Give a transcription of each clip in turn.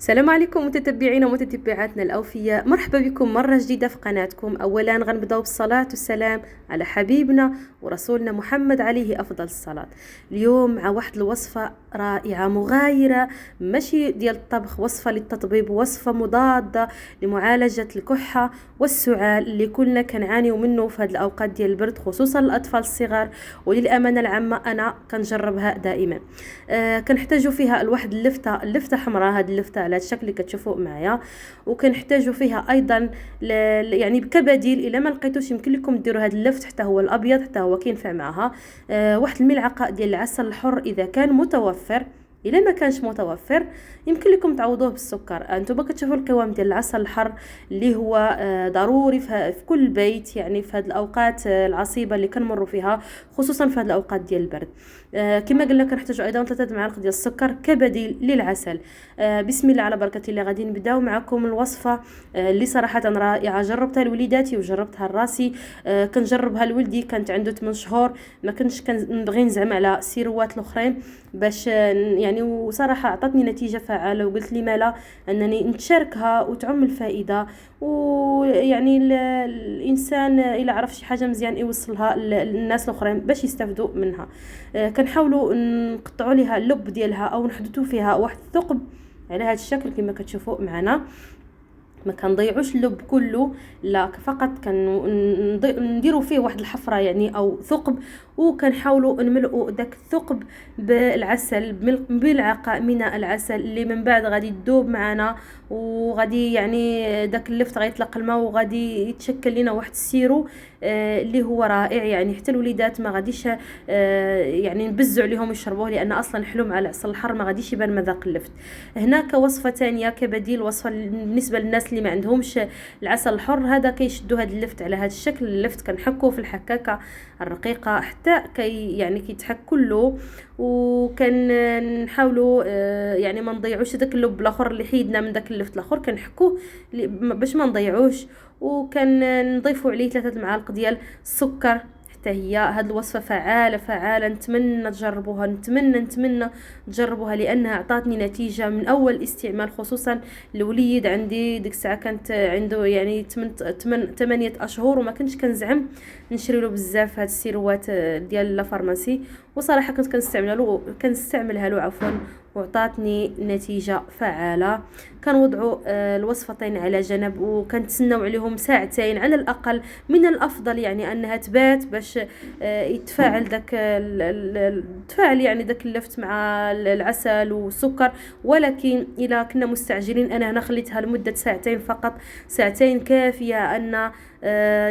السلام عليكم متتبعينا ومتتبعاتنا الأوفياء، مرحبا بكم مرة جديدة في قناتكم. أولا غنبداو بالصلاة والسلام على حبيبنا ورسولنا محمد عليه أفضل الصلاة. اليوم مع واحد الوصفة رائعة مغايرة، ماشي ديال الطبخ، وصفة للتطبيب، وصفة مضادة لمعالجة الكحة والسعال اللي كلنا كنعانيو منه في هذه الأوقات ديال البرد، خصوصا الأطفال الصغار. وللأمانة العامة أنا كنجربها دائما. كنحتاجوا فيها الواحد اللفتة حمراء، هذه اللفتة على الشكل اللي كتشوفوا معايا. وكنحتاجوا فيها ايضا يعني كبديل، الا ما لقيتوش يمكن لكم ديروا هذا اللفت حتى هو الابيض، حتى هو كينفع معها. واحد الملعقه ديال العسل الحر اذا كان متوفر. الا ما كانش متوفر يمكن لكم تعوضوه بالسكر. انتم كتشوفوا القوام ديال العسل الحر اللي هو ضروري في كل بيت، يعني في هذه الاوقات العصيبه اللي كنمروا فيها، خصوصا في هذه الاوقات ديال البرد. كما قلنا كنحتاجوا ايضا 3 معالق ديال السكر كبديل للعسل. بسم الله على بركه الله. غادي نبداو معكم الوصفه اللي صراحه رائعه، جربتها لوليداتي وجربتها لراسي. كنجربها لولدي كانت عنده 8 شهور، ما كنتش كنبغي نزعم على السيروات الاخرين باش يعني، وصراحه عطاتني نتيجه فعاله، وقلت لي مالا انني نتشاركها وتعم الفائده. ويعني الانسان الى عرف شي حاجه مزيان يوصلها للناس الاخرين باش يستافدوا منها. كنحاولوا نقطعوا ليها اللب ديالها او نحدثوا فيها واحد الثقب على هذا الشكل كما كتشوفوا معنا. ما كنضيعوش اللب كله، لا فقط نديروا فيه واحد الحفره يعني او ثقب، وكنحاولوا نملؤوا داك الثقب بالعسل، بملعقه من العسل اللي من بعد غادي تذوب معنا، وغادي يعني داك اللفت غيطلق الماء وغادي يتشكل لنا واحد السيرو اللي هو رائع. يعني حتى الوليدات ما غاديش يعني نبزوا عليهم يشربوه، لان اصلا حلو مع العسل الحر ما غاديش يبان مذاق اللفت. هنا كوصفه ثانيه كبديل، وصفه بالنسبه للناس اللي ما عندهمش العسل الحر، هذا كيشدوا هذا اللفت على هذا الشكل. اللفت كنحكوه في الحكاكه الرقيقه حتى يعني كيتحك كله، وكنحاولوا يعني ما نضيعوش داك اللب الاخر اللي حيدنا من داك اللفت الاخر، كنحكوه باش ما نضيعوش. وكنضيفوا عليه 3 معالق ديال السكر. حتى هي هاد الوصفه فعاله، نتمنى تجربوها، نتمنى تجربوها، لانها عطاتني نتيجه من اول استعمال. خصوصا الوليد عندي ديك الساعه كانت عنده يعني 8 اشهر، وما كنتش كنزعم نشري له بزاف هاد السيروات ديال لا فارماسي، وصراحه كنت كنستعملها له عفوا، وعطاتني نتيجه فعاله. كنوضعوا الوصفتين على جنب، وكنتسناو عليهم ساعتين على الاقل. من الافضل يعني انها تبات باش يتفاعل داك تفاعل يعني داك اللفت مع العسل والسكر. ولكن اذا كنا مستعجلين انا هنا خليتها لمده ساعتين فقط، ساعتين كافيه ان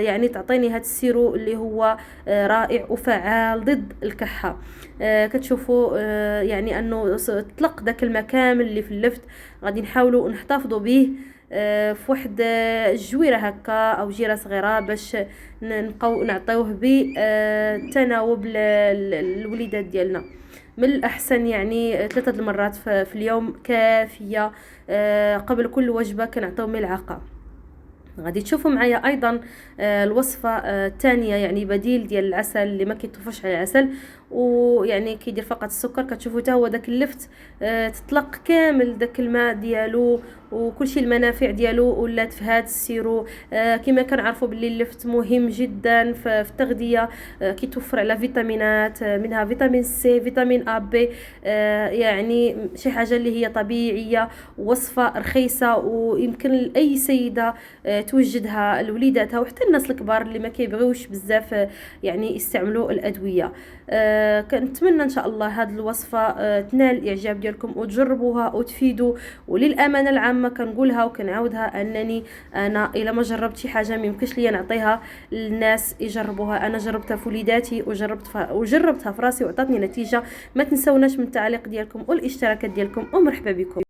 يعني تعطيني هذا السيرو اللي هو رائع وفعال ضد الكحه. كتشوفوا يعني انه طلق داك الماء كامل اللي في اللفت. غادي نحاولوا نحتفظوا به في واحد الجويره هكا او جيره صغيره باش نبقاو نعطيوه بتناوب الوليدات ديالنا. من الاحسن يعني 3 المرات في اليوم كافيه. قبل كل وجبه كنعطيو ملعقه. غادي تشوفوا معايا ايضا الوصفه الثانيه، يعني بديل ديال العسل اللي ما كيطفوش على العسل ويعني كيدير فقط السكر. كتشوفوا حتى هو داك اللفت تطلق كامل داك الماء ديالو وكلشي المنافع ديالو ولات في هذا السيرو. كما كنعرفوا باللي اللفت مهم جدا في التغذيه، كيتوفر على فيتامينات، منها فيتامين سي، فيتامين ا بي، يعني شي حاجه اللي هي طبيعيه، وصفه رخيصه ويمكن لاي سيده توجدها لوليداتها وحتى الناس الكبار اللي ما كيبغيوش بزاف يعني يستعملوا الادويه. كنتمنى ان شاء الله هذه الوصفه تنال الاعجاب ديالكم وتجربوها وتفيدوا. وللامانه العامه كنقولها وكنعاودها انني انا الا ما جربت شي حاجه ما يمكنش ليا نعطيها للناس يجربوها. انا جربتها في وليداتي وجربتها في راسي وعطاتني نتيجه. ما تنسوناش من التعليق ديالكم والاشتراكات ديالكم، ومرحبا بكم.